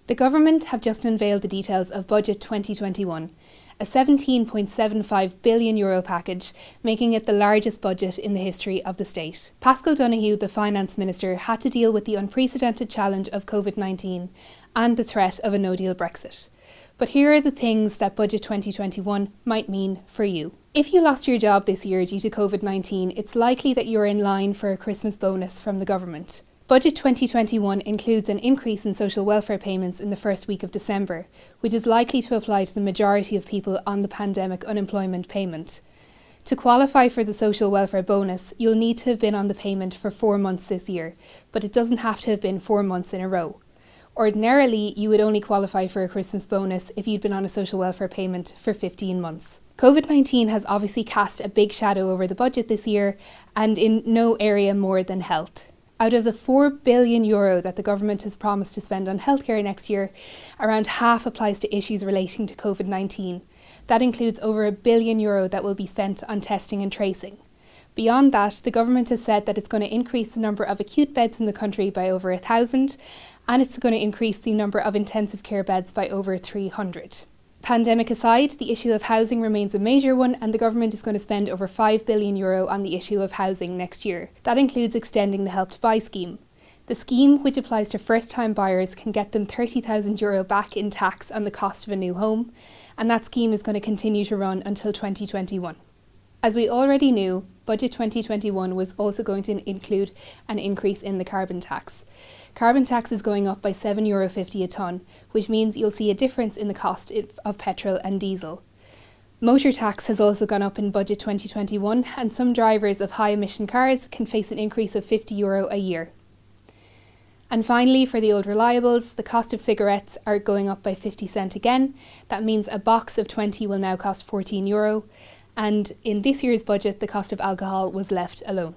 The government have just unveiled the details of Budget 2021, a €17.75 billion package, making it the largest budget in the history of the state. Paschal Donohoe, the Finance Minister, had to deal with the unprecedented challenge of COVID-19 and the threat of a no-deal Brexit. But here are the things that Budget 2021 might mean for you. If you lost your job this year due to COVID-19, it's likely that you're in line for a Christmas bonus from the government. Budget 2021 includes an increase in social welfare payments in the first week of December, which is likely to apply to the majority of people on the pandemic unemployment payment. To qualify for the social welfare bonus, you'll need to have been on the payment for 4 months this year, but it doesn't have to have been 4 months in a row. Ordinarily, you would only qualify for a Christmas bonus if you'd been on a social welfare payment for 15 months. COVID-19 has obviously cast a big shadow over the budget this year, and in no area more than health. Out of the €4 billion that the government has promised to spend on healthcare next year, around half applies to issues relating to COVID-19. That includes over €1 billion that will be spent on testing and tracing. Beyond that, the government has said that it's going to increase the number of acute beds in the country by over 1,000, and it's going to increase the number of intensive care beds by over 300. Pandemic aside, the issue of housing remains a major one, and the government is going to spend over €5 billion on the issue of housing next year. That includes extending the Help to Buy scheme. The scheme, which applies to first-time buyers, can get them €30,000 back in tax on the cost of a new home, and that scheme is going to continue to run until 2021. As we already knew, Budget 2021 was also going to include an increase in the carbon tax. Carbon tax is going up by €7.50 a tonne, which means you'll see a difference in the cost of petrol and diesel. Motor tax has also gone up in Budget 2021, and some drivers of high-emission cars can face an increase of €50 a year. And finally, for the old reliables, the cost of cigarettes are going up by 50 cent again. That means a box of 20 will now cost €14. And in this year's budget, the cost of alcohol was left alone.